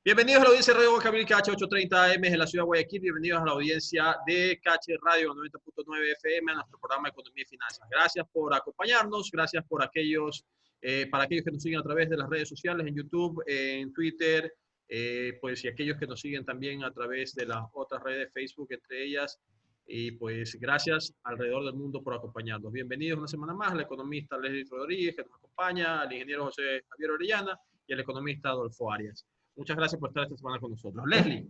Bienvenidos a la audiencia de Radio Guayaquil Cache 830 AM en la ciudad de Guayaquil. Bienvenidos a la audiencia de Cache Radio 90.9 FM a nuestro programa Economía y Finanzas. Gracias por acompañarnos, gracias por para aquellos que nos siguen a través de las redes sociales, en YouTube, en Twitter, pues y aquellos que nos siguen también a través de las otras redes, Facebook, entre ellas. Y pues gracias alrededor del mundo por acompañarnos. Bienvenidos una semana más al economista Leslie Rodríguez, que nos acompaña, al ingeniero José Javier Orellana y al economista Adolfo Arias. Muchas gracias por estar esta semana con nosotros. Leslie.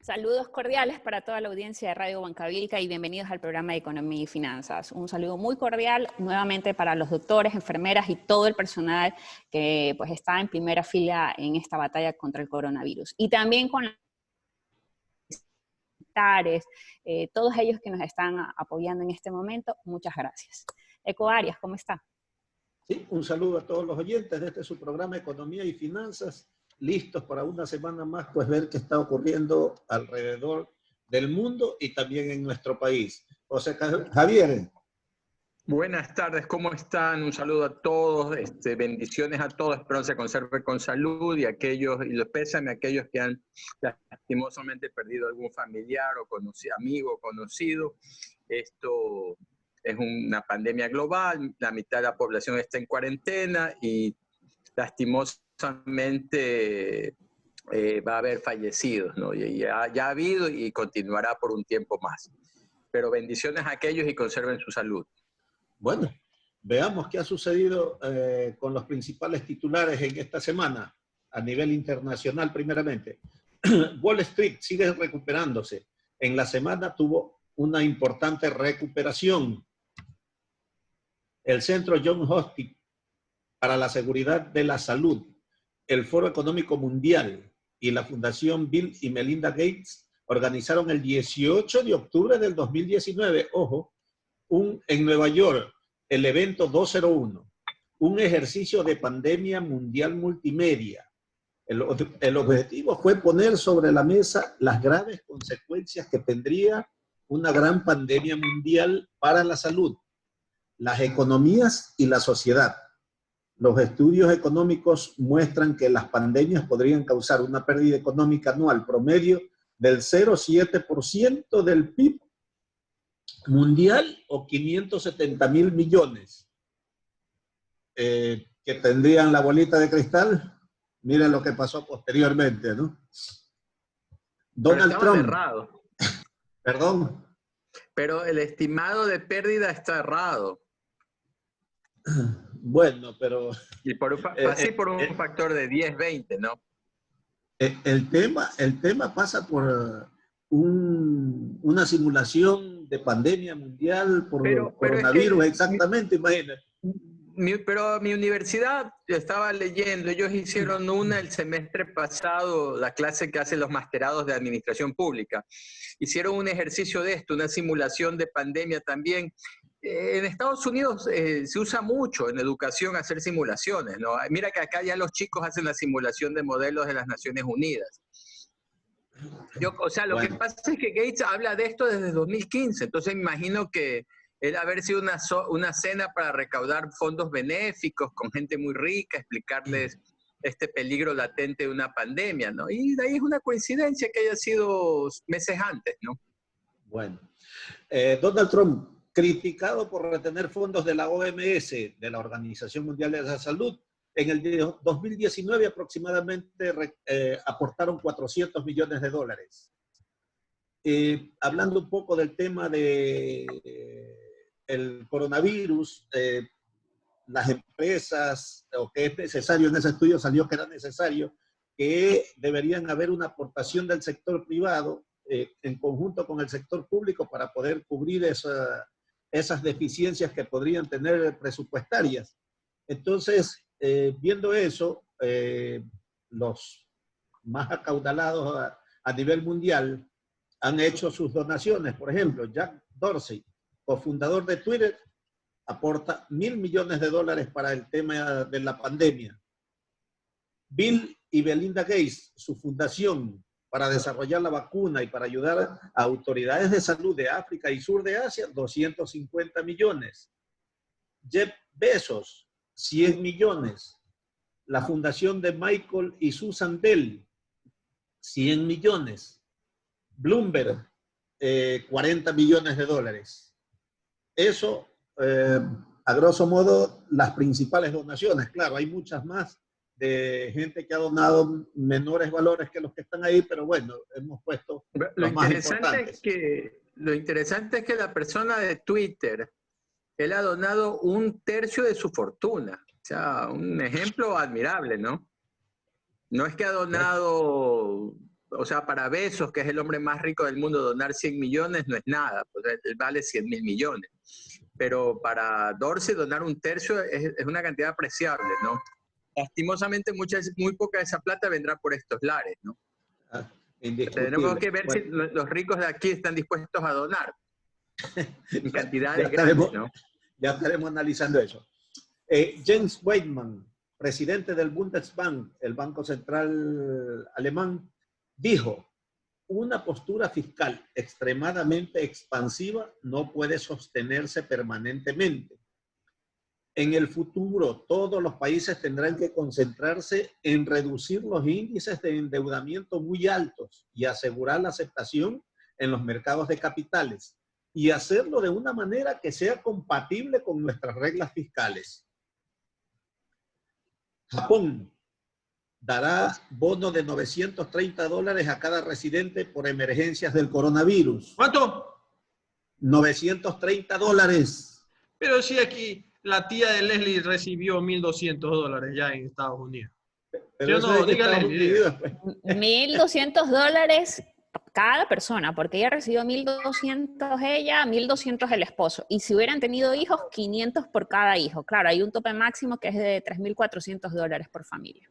Saludos cordiales para toda la audiencia de Radio Huancavilca y bienvenidos al programa de Economía y Finanzas. Un saludo muy cordial nuevamente para los doctores, enfermeras y todo el personal que pues está en primera fila en esta batalla contra el coronavirus. Y también con los militares, todos ellos que nos están apoyando en este momento, muchas gracias. Eco Arias, ¿cómo está? Sí, un saludo a todos los oyentes de su programa Economía y Finanzas. Listos para una semana más, pues ver qué está ocurriendo alrededor del mundo y también en nuestro país. José Javier. Buenas tardes, ¿cómo están? Un saludo a todos, bendiciones a todos, espero se conserve con salud y los pésame a aquellos que han lastimosamente perdido algún familiar o amigo conocido. Esto es una pandemia global, la mitad de la población está en cuarentena y lastimosamente va a haber fallecidos, ¿no? Y ya ha habido y continuará por un tiempo más. Pero bendiciones a aquellos y conserven su salud. Bueno, veamos qué ha sucedido con los principales titulares en esta semana a nivel internacional primeramente. Wall Street sigue recuperándose. En la semana tuvo una importante recuperación. El Centro Johns Hopkins para la Seguridad de la Salud, el Foro Económico Mundial y la Fundación Bill y Melinda Gates organizaron el 18 de octubre del 2019, ojo, en Nueva York, el evento 201, un ejercicio de pandemia mundial multimedia. El objetivo fue poner sobre la mesa las graves consecuencias que tendría una gran pandemia mundial para la salud, las economías y la sociedad. Los estudios económicos muestran que las pandemias podrían causar una pérdida económica anual promedio del 0,7% del PIB mundial o 570.000 millones. Que tendrían la bolita de cristal, miren lo que pasó posteriormente, ¿no? Donald Trump. Errado. Perdón. Pero el estimado de pérdida está errado. Bueno, pero... Y por un factor de 10, 20, ¿no? El tema pasa por una simulación de pandemia mundial por coronavirus, exactamente, imagínate. Pero mi universidad, yo estaba leyendo, ellos hicieron el semestre pasado, la clase que hacen los masterados de administración pública. Hicieron un ejercicio de esto, una simulación de pandemia también. En Estados Unidos se usa mucho en educación hacer simulaciones, ¿no? Mira que acá ya los chicos hacen la simulación de modelos de las Naciones Unidas. Lo que pasa es que Gates habla de esto desde 2015, entonces imagino que él haber sido una cena para recaudar fondos benéficos con gente muy rica, explicarles este peligro latente de una pandemia, ¿no? Y de ahí es una coincidencia que haya sido meses antes, ¿no? Bueno, Donald Trump, criticado por retener fondos de la OMS, de la Organización Mundial de la Salud, en el 2019 aproximadamente aportaron $400 millones. Hablando un poco del tema del coronavirus, las empresas, o que es necesario, en ese estudio salió que era necesario, que deberían haber una aportación del sector privado en conjunto con el sector público para poder cubrir esas deficiencias que podrían tener presupuestarias. Entonces, viendo eso, los más acaudalados a nivel mundial han hecho sus donaciones. Por ejemplo, Jack Dorsey, cofundador de Twitter, aporta $1.000 millones para el tema de la pandemia. Bill y Melinda Gates, su fundación para desarrollar la vacuna y para ayudar a autoridades de salud de África y sur de Asia, 250 millones. Jeff Bezos, 100 millones. La fundación de Michael y Susan Bell, 100 millones. Bloomberg, 40 millones de dólares. Eso, a grosso modo, las principales donaciones. Claro, hay muchas más de gente que ha donado menores valores que los que están ahí, pero bueno, hemos puesto los más importantes. Lo interesante es que la persona de Twitter, él ha donado 1/3 de su fortuna. O sea, un ejemplo admirable, ¿no? No es que ha donado, o sea, para Bezos, que es el hombre más rico del mundo, donar 100 millones no es nada, pues él vale 100.000 millones. Pero para Dorsey donar 1/3 es una cantidad apreciable, ¿no? Lastimosamente, muy poca de esa plata vendrá por estos lares, ¿no? Tenemos que ver si los ricos de aquí están dispuestos a donar en cantidades grandes, ¿no? Ya estaremos analizando eso. Jens Weidmann, presidente del Bundesbank, el Banco Central alemán, dijo: una postura fiscal extremadamente expansiva no puede sostenerse permanentemente. En el futuro, todos los países tendrán que concentrarse en reducir los índices de endeudamiento muy altos y asegurar la aceptación en los mercados de capitales, y hacerlo de una manera que sea compatible con nuestras reglas fiscales. Japón dará bono de $930 a cada residente por emergencias del coronavirus. ¿Cuánto? $930. Pero sí, aquí la tía de Leslie recibió $1.200 ya en Estados Unidos. Pero ¿Sí o no? Dígale. $1.200 cada persona, porque ella recibió 1.200 ella, 1.200 el esposo. Y si hubieran tenido hijos, 500 por cada hijo. Claro, hay un tope máximo que es de $3.400 por familia.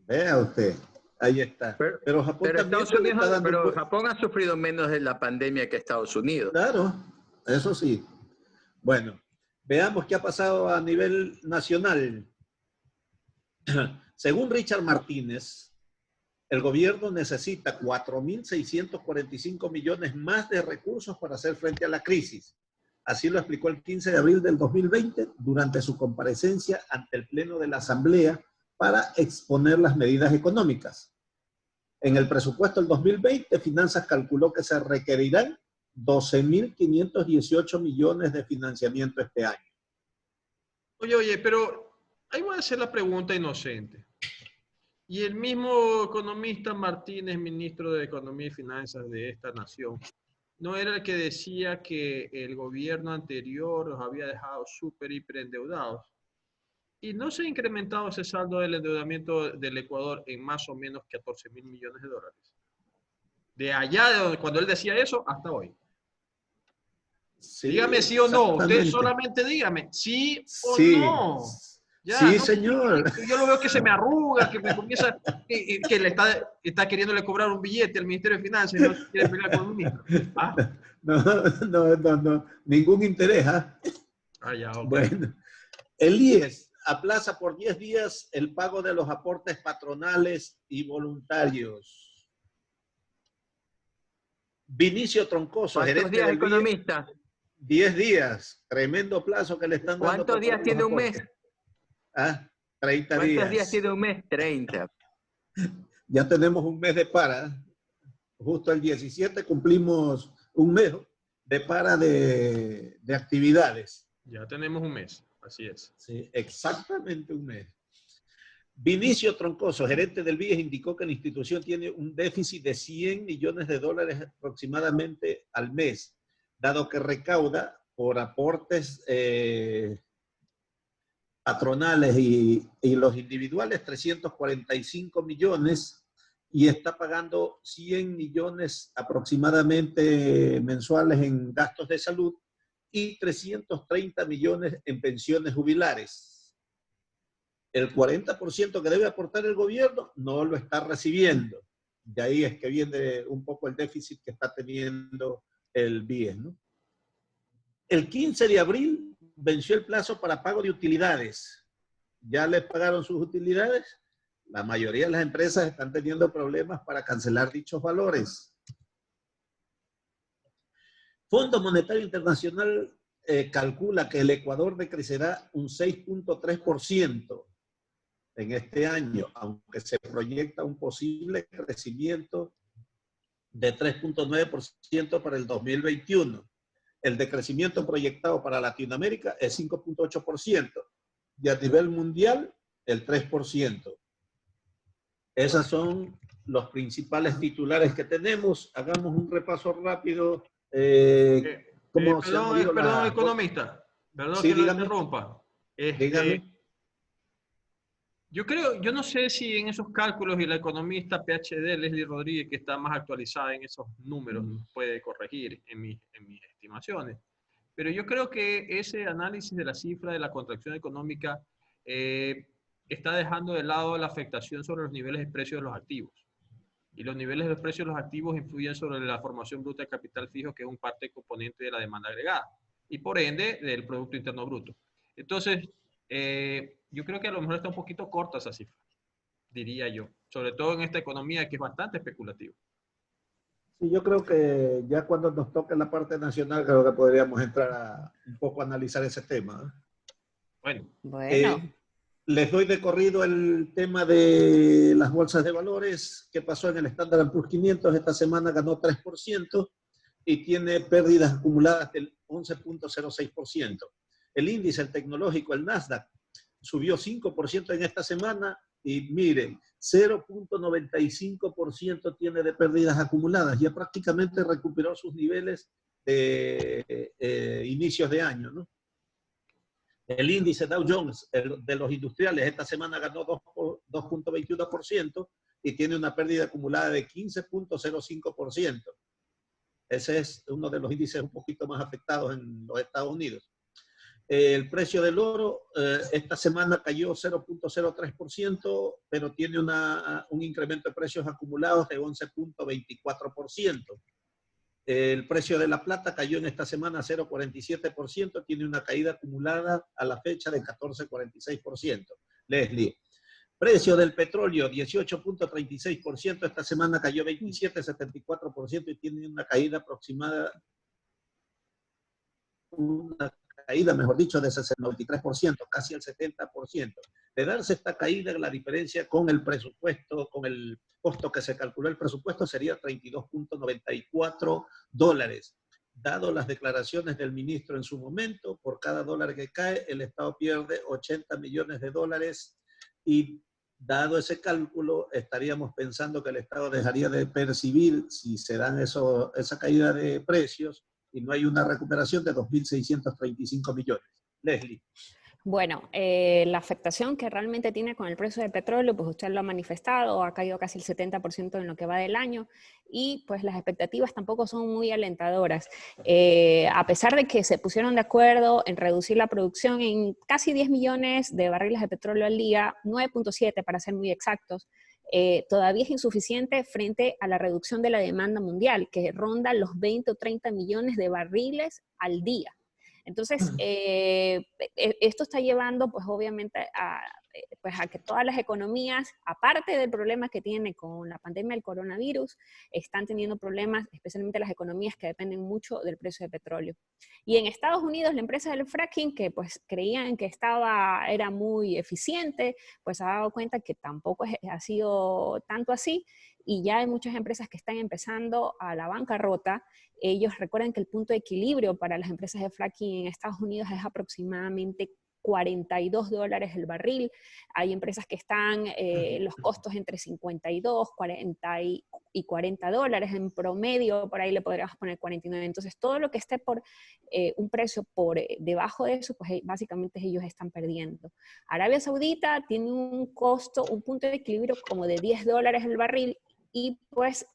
Vea usted, ahí está. Pero Japón ha sufrido menos de la pandemia que Estados Unidos. Claro, eso sí. Bueno, veamos qué ha pasado a nivel nacional. Según Richard Martínez, el gobierno necesita 4.645 millones más de recursos para hacer frente a la crisis. Así lo explicó el 15 de abril del 2020 durante su comparecencia ante el Pleno de la Asamblea para exponer las medidas económicas. En el presupuesto del 2020, Finanzas calculó que se requerirán 12.518 millones de financiamiento este año. Oye, pero ahí voy a hacer la pregunta inocente. Y el mismo economista Martínez, ministro de Economía y Finanzas de esta nación, ¿no era el que decía que el gobierno anterior los había dejado súper hiperendeudados? Y no se ha incrementado ese saldo del endeudamiento del Ecuador en más o menos 14.000 millones de dólares. De allá, de donde, cuando él decía eso, hasta hoy. Sí, dígame sí o no. Usted solamente dígame sí o no. Ya, sí, no, señor. Yo lo veo que se me arruga, que me comienza, que le está queriéndole cobrar un billete al Ministerio de Finanzas y no quiere pelear con el ministro. ¿Ah? No. Ningún interés. ¿Ah? Ya, okay. Bueno, el IES aplaza por 10 días el pago de los aportes patronales y voluntarios. Vinicio Troncoso, ¿cuántos días, economista? 10 días, tremendo plazo que le están dando. ¿Cuántos días tiene un mes? 30 días. ¿Cuántos días tiene un mes? 30. Ya tenemos un mes de para. Justo el 17 cumplimos un mes de para de actividades. Ya tenemos un mes, así es. Sí, exactamente un mes. Vinicio Troncoso, gerente del BIES, indicó que la institución tiene un déficit de 100 millones de dólares aproximadamente al mes, dado que recauda por aportes patronales y los individuales 345 millones y está pagando 100 millones aproximadamente mensuales en gastos de salud y 330 millones en pensiones jubilares. El 40% que debe aportar el gobierno no lo está recibiendo. De ahí es que viene un poco el déficit que está teniendo el BIES, ¿no? El 15 de abril venció el plazo para pago de utilidades. ¿Ya les pagaron sus utilidades? La mayoría de las empresas están teniendo problemas para cancelar dichos valores. Fondo Monetario en este año, aunque se proyecta un posible crecimiento de 3.9% para el 2021. El decrecimiento proyectado para Latinoamérica es 5.8% y a nivel mundial el 3%. Esos son los principales titulares que tenemos. Hagamos un repaso rápido. ¿Cómo se han movido perdón, economista. Perdón sí, que lo dígame. interrumpa. Dígame. Yo no sé si en esos cálculos y la economista PhD Leslie Rodríguez, que está más actualizada en esos números, puede corregir en mis estimaciones. Pero yo creo que ese análisis de la cifra de la contracción económica está dejando de lado la afectación sobre los niveles de precios de los activos. Y los niveles de precios de los activos influyen sobre la formación bruta de capital fijo, que es un parte componente de la demanda agregada, y por ende del Producto Interno Bruto. Entonces, yo creo que a lo mejor está un poquito corta esa cifra, diría yo, sobre todo en esta economía que es bastante especulativa. Sí, yo creo que ya cuando nos toque la parte nacional, creo que podríamos entrar a un poco a analizar ese tema. Bueno. Les doy de corrido el tema de las bolsas de valores. ¿Qué pasó en el Standard & Poor's 500? Esta semana ganó 3% y tiene pérdidas acumuladas del 11.06%. El índice, el tecnológico, el Nasdaq, subió 5% en esta semana y miren, 0.95% tiene de pérdidas acumuladas. Ya prácticamente recuperó sus niveles de inicios de año, ¿no? El índice Dow Jones, de los industriales, esta semana ganó 2.21% y tiene una pérdida acumulada de 15.05%. Ese es uno de los índices un poquito más afectados en los Estados Unidos. El precio del oro esta semana cayó 0.03%, pero tiene un incremento de precios acumulados de 11.24%. El precio de la plata cayó en esta semana 0.47%, tiene una caída acumulada a la fecha de 14.46%. Leslie. Precio del petróleo 18.36%, esta semana cayó 27.74% y tiene una caída aproximada, mejor dicho, de 93%, casi el 70%. De darse esta caída, la diferencia con el presupuesto, con el costo que se calculó el presupuesto, sería $32.94. Dado las declaraciones del ministro en su momento, por cada dólar que cae, el Estado pierde $80 millones y dado ese cálculo, estaríamos pensando que el Estado dejaría de percibir, si se dan esa caída de precios, y no hay una recuperación de 2.635 millones. Leslie. Bueno, la afectación que realmente tiene con el precio del petróleo, pues usted lo ha manifestado, ha caído casi el 70% en lo que va del año y pues las expectativas tampoco son muy alentadoras. A pesar de que se pusieron de acuerdo en reducir la producción en casi 10 millones de barriles de petróleo al día, 9.7 para ser muy exactos, todavía es insuficiente frente a la reducción de la demanda mundial, que ronda los 20 o 30 millones de barriles al día. Entonces, esto está llevando, pues obviamente, a que todas las economías, aparte del problema que tiene con la pandemia del coronavirus, están teniendo problemas, especialmente las economías que dependen mucho del precio del petróleo. Y en Estados Unidos, la empresa del fracking, que pues creían que era muy eficiente, pues ha dado cuenta que tampoco ha sido tanto así, y ya hay muchas empresas que están empezando a la bancarrota. Ellos recuerdan que el punto de equilibrio para las empresas de fracking en Estados Unidos es aproximadamente $42 el barril. Hay empresas que están los costos entre 52, 40 y $40 en promedio, por ahí le podríamos poner 49. Entonces, todo lo que esté por un precio por debajo de eso, pues básicamente ellos están perdiendo. Arabia Saudita tiene un costo, un punto de equilibrio como de $10 el barril, y pues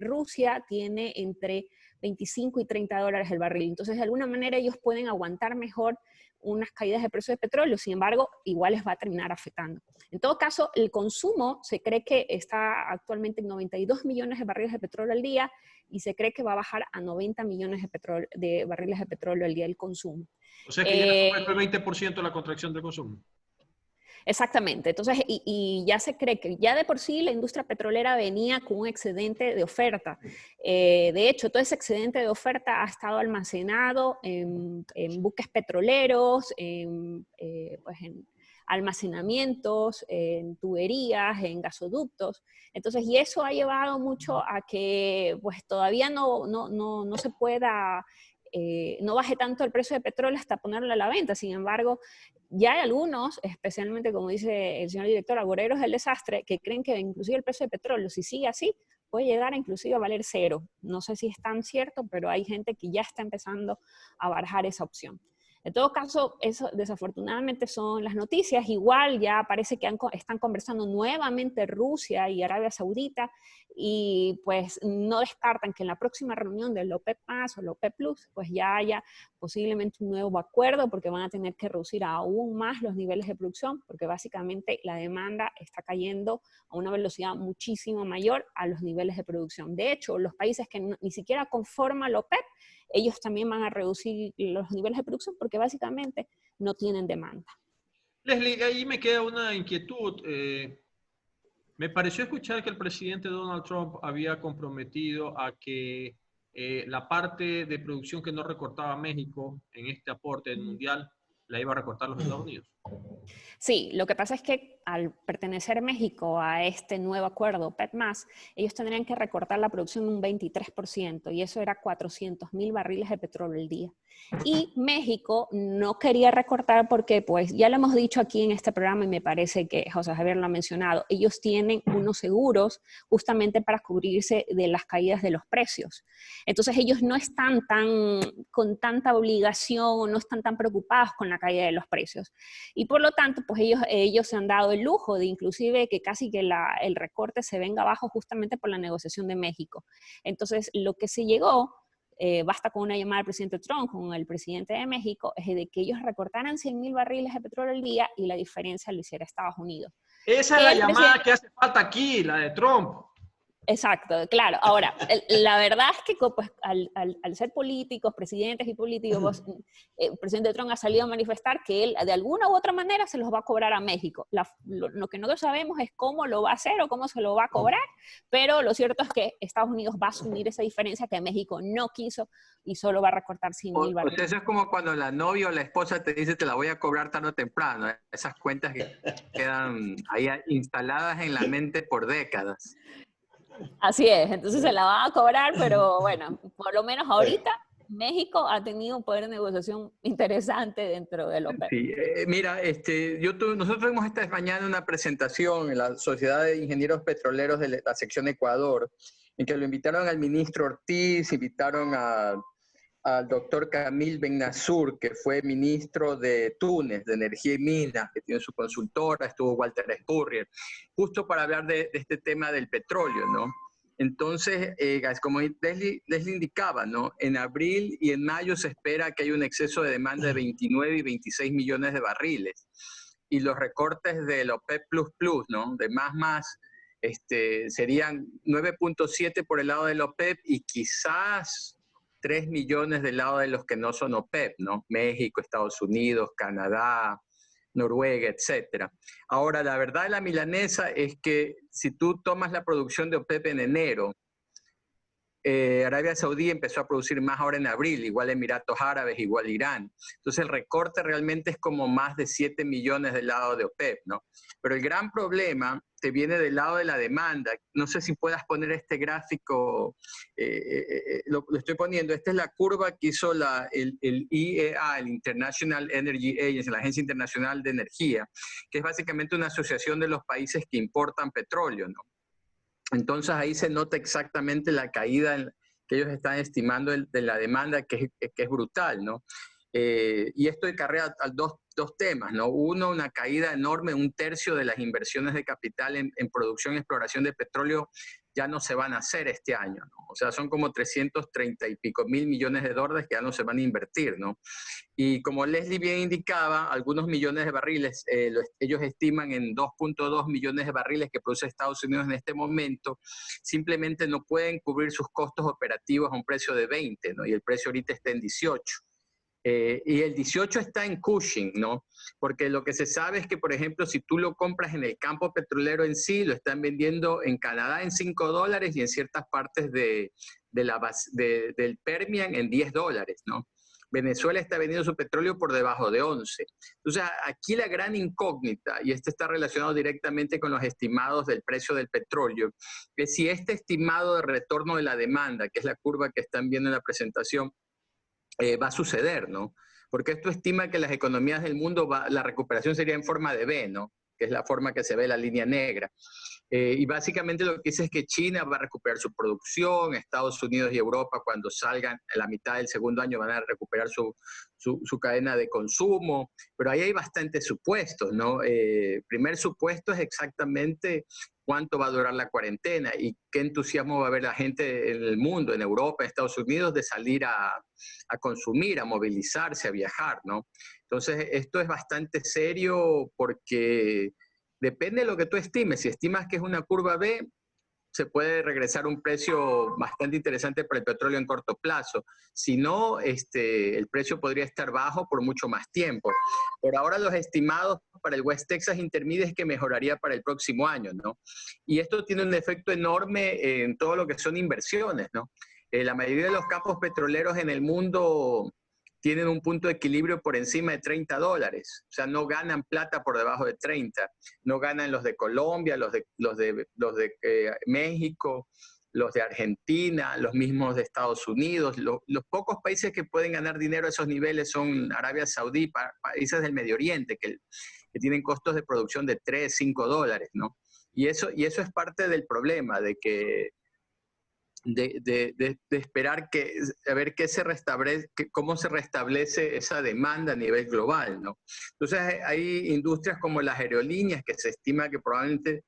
Rusia tiene entre 25 y $30 el barril. Entonces, de alguna manera ellos pueden aguantar mejor unas caídas de precio de petróleo, sin embargo, igual les va a terminar afectando. En todo caso, el consumo se cree que está actualmente en 92 millones de barriles de petróleo al día y se cree que va a bajar a 90 millones de barriles de petróleo al día el consumo. O sea que ya fue el 20% la contracción del consumo. Exactamente. Entonces, y ya se cree que ya de por sí la industria petrolera venía con un excedente de oferta. De hecho, todo ese excedente de oferta ha estado almacenado en buques petroleros, almacenamientos, en tuberías, en gasoductos. Entonces, y eso ha llevado mucho a que pues todavía no se pueda, no baje tanto el precio de petróleo hasta ponerlo a la venta. Sin embargo, ya hay algunos, especialmente como dice el señor director, agoreros del desastre, que creen que inclusive el precio de petróleo, si sigue así, puede llegar a inclusive a valer cero. No sé si es tan cierto, pero hay gente que ya está empezando a barajar esa opción. En todo caso, eso desafortunadamente son las noticias. Igual ya parece que están conversando nuevamente Rusia y Arabia Saudita y pues no descartan que en la próxima reunión del OPEP más o el OPEP Plus pues ya haya posiblemente un nuevo acuerdo porque van a tener que reducir aún más los niveles de producción porque básicamente la demanda está cayendo a una velocidad muchísimo mayor a los niveles de producción. De hecho, los países que ni siquiera conforman el OPEP, ellos también van a reducir los niveles de producción porque básicamente no tienen demanda. Leslie, ahí me queda una inquietud. Me pareció escuchar que el presidente Donald Trump había comprometido a que la parte de producción que no recortaba México en este aporte mundial la iba a recortar los Estados Unidos. Sí, lo que pasa es que al pertenecer México a este nuevo acuerdo OPEP+, ellos tendrían que recortar la producción un 23%, y eso era 400,000 barriles de petróleo al día. Y México no quería recortar porque, pues, ya lo hemos dicho aquí en este programa, y me parece que José Javier lo ha mencionado, ellos tienen unos seguros justamente para cubrirse de las caídas de los precios. Entonces, ellos no están con tanta obligación, no están tan preocupados con la caída de los precios. Y por lo tanto, pues ellos se han dado el lujo de inclusive que casi que el recorte se venga abajo justamente por la negociación de México. Entonces, lo que se llegó, basta con una llamada del presidente Trump con el presidente de México, es de que ellos recortaran 100,000 barriles de petróleo al día y la diferencia lo hiciera Estados Unidos. Esa es la llamada que hace falta aquí, la de Trump. Exacto, claro. Ahora, la verdad es que pues, al ser políticos, presidentes y políticos, el presidente Trump ha salido a manifestar que él de alguna u otra manera se los va a cobrar a México. Lo que nosotros sabemos es cómo lo va a hacer o cómo se lo va a cobrar, pero lo cierto es que Estados Unidos va a asumir esa diferencia que México no quiso y solo va a recortar 100,000 barriles. O sea, eso es como cuando la novia o la esposa te dice te la voy a cobrar tarde o temprano. Esas cuentas que quedan ahí instaladas en la mente por décadas. Así es, entonces se la van a cobrar, pero bueno, por lo menos ahorita México ha tenido un poder de negociación interesante dentro del OPEP. Sí, mira, nosotros tuvimos esta mañana una presentación en la Sociedad de Ingenieros Petroleros de la sección Ecuador, en que lo invitaron al ministro Ortiz, invitaron al doctor Camil Benazur, que fue ministro de Túnez, de Energía y Minas, que tiene su consultora, estuvo Walter Spurrier, justo para hablar de este tema del petróleo, ¿no? Entonces, como Leslie indicaba, ¿no? En abril y en mayo se espera que haya un exceso de demanda de 29 y 26 millones de barriles. Y los recortes del OPEP++, ¿no? De más, serían 9.7 por el lado del OPEP y quizás 3 millones del lado de los que no son OPEP, ¿no? México, Estados Unidos, Canadá, Noruega, etc. Ahora, la verdad de la milanesa es que si tú tomas la producción de OPEP en enero, Arabia Saudí empezó a producir más ahora en abril, igual Emiratos Árabes, igual Irán. Entonces el recorte realmente es como más de 7 millones del lado de OPEP, ¿no? Pero el gran problema te viene del lado de la demanda. No sé si puedas poner este gráfico, lo estoy poniendo. Esta es la curva que hizo el IEA, el International Energy Agency, la Agencia Internacional de Energía, que es básicamente una asociación de los países que importan petróleo, ¿no? Entonces ahí se nota exactamente la caída que ellos están estimando de la demanda, que es brutal, ¿no? Y esto acarrea dos temas, ¿no? Uno, una caída enorme, 1/3 de las inversiones de capital en producción y exploración de petróleo ya no se van a hacer este año, ¿no? O sea, son como 330 y pico mil millones de dólares que ya no se van a invertir, ¿no? Y como Leslie bien indicaba, algunos millones de barriles, ellos estiman en 2.2 millones de barriles que produce Estados Unidos en este momento, simplemente no pueden cubrir sus costos operativos a un precio de 20, ¿no? Y el precio ahorita está en 18. Y el 18 está en Cushing, ¿no? Porque lo que se sabe es que, por ejemplo, si tú lo compras en el campo petrolero en sí, lo están vendiendo en Canadá en $5 y en ciertas partes del Permian en $10, ¿no? Venezuela está vendiendo su petróleo por debajo de 11. Entonces, aquí la gran incógnita, y este está relacionado directamente con los estimados del precio del petróleo, es si este estimado de retorno de la demanda, que es la curva que están viendo en la presentación, va a suceder, ¿no? Porque esto estima que las economías del mundo, la recuperación sería en forma de V, ¿no? Que es la forma que se ve la línea negra. Y básicamente lo que dice es que China va a recuperar su producción, Estados Unidos y Europa cuando salgan a la mitad del segundo año van a recuperar su cadena de consumo, pero ahí hay bastantes supuestos, ¿no? Primer supuesto es exactamente cuánto va a durar la cuarentena y qué entusiasmo va a haber la gente en el mundo, en Europa, en Estados Unidos, de salir a consumir, a movilizarse, a viajar, ¿no? Entonces, esto es bastante serio porque depende de lo que tú estimes. Si estimas que es una curva B, se puede regresar un precio bastante interesante para el petróleo en corto plazo. Si no, el precio podría estar bajo por mucho más tiempo. Por ahora los estimados para el West Texas Intermediate es que mejoraría para el próximo año, ¿no? Y esto tiene un efecto enorme en todo lo que son inversiones, ¿no? La mayoría de los campos petroleros en el mundo tienen un punto de equilibrio por encima de $30. O sea, no ganan plata por debajo de 30. No ganan los de Colombia, los de México, los de Argentina, los mismos de Estados Unidos. Los pocos países que pueden ganar dinero a esos niveles son Arabia Saudí, países del Medio Oriente, que tienen costos de producción de $3, $5, ¿no? Y eso es parte del problema, de que de esperar a ver cómo se restablece esa demanda a nivel global, ¿no? Entonces hay industrias como las aerolíneas que se estima que probablemente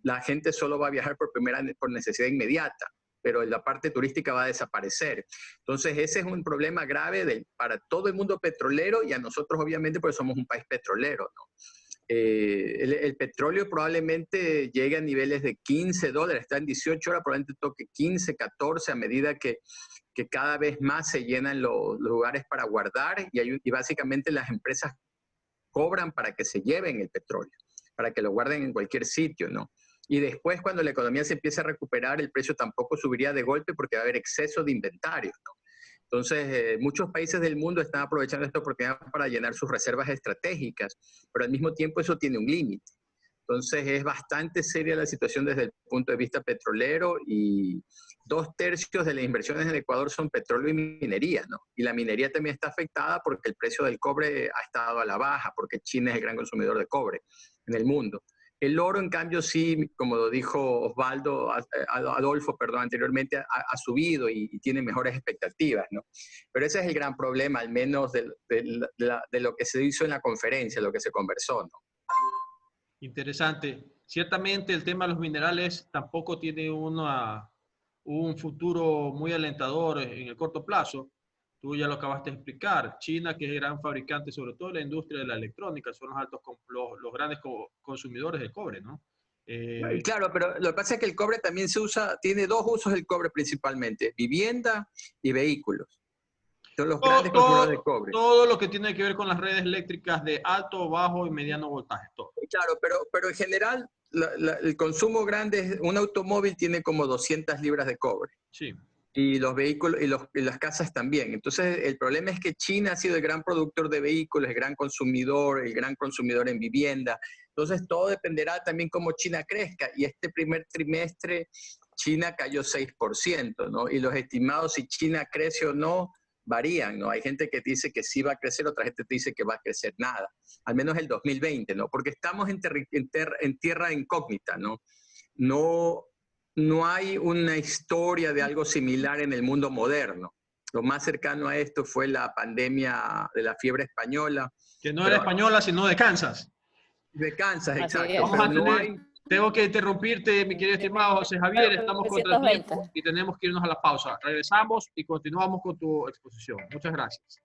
la gente solo va a viajar por necesidad inmediata, pero la parte turística va a desaparecer. Entonces ese es un problema grave para todo el mundo petrolero y a nosotros obviamente porque somos un país petrolero, ¿no? El petróleo probablemente llegue a niveles de $15, está en 18 horas, probablemente toque 15, 14 a medida que cada vez más se llenan los lugares para guardar y básicamente las empresas cobran para que se lleven el petróleo, para que lo guarden en cualquier sitio, ¿no? Y después cuando la economía se empiece a recuperar, el precio tampoco subiría de golpe porque va a haber exceso de inventarios, ¿no? Entonces, muchos países del mundo están aprovechando esta oportunidad para llenar sus reservas estratégicas, pero al mismo tiempo eso tiene un límite. Entonces, es bastante seria la situación desde el punto de vista petrolero y 2/3 de las inversiones en Ecuador son petróleo y minería, ¿no? Y la minería también está afectada porque el precio del cobre ha estado a la baja, porque China es el gran consumidor de cobre en el mundo. El oro, en cambio, sí, como lo dijo Adolfo, anteriormente, ha subido y tiene mejores expectativas, ¿no? Pero ese es el gran problema, al menos de lo que se hizo en la conferencia, lo que se conversó, ¿no? Interesante. Ciertamente el tema de los minerales tampoco tiene un futuro muy alentador en el corto plazo. Tú ya lo acabaste de explicar. China, que es el gran fabricante, sobre todo en la industria de la electrónica, son los grandes consumidores de cobre, ¿no? Claro, pero lo que pasa es que el cobre también tiene dos usos el cobre principalmente, vivienda y vehículos. Son los grandes consumidores de cobre. Todo lo que tiene que ver con las redes eléctricas de alto, bajo y mediano voltaje, todo. Claro, pero en general el consumo grande, un automóvil tiene como 200 libras de cobre. Sí. Y los vehículos y las casas también. Entonces, el problema es que China ha sido el gran productor de vehículos, el gran consumidor en vivienda. Entonces, todo dependerá también cómo China crezca. Y este primer trimestre, China cayó 6%, ¿no? Y los estimados si China crece o no varían, ¿no? Hay gente que dice que sí va a crecer, otra gente dice que va a crecer nada. Al menos el 2020, ¿no? Porque estamos en tierra incógnita, ¿no? No hay una historia de algo similar en el mundo moderno. Lo más cercano a esto fue la pandemia de la fiebre española. Que no era española, sino de Kansas. De Kansas, exacto. Tengo que interrumpirte, mi querido estimado José Javier. Estamos contra tiempo y tenemos que irnos a la pausa. Regresamos y continuamos con tu exposición. Muchas gracias.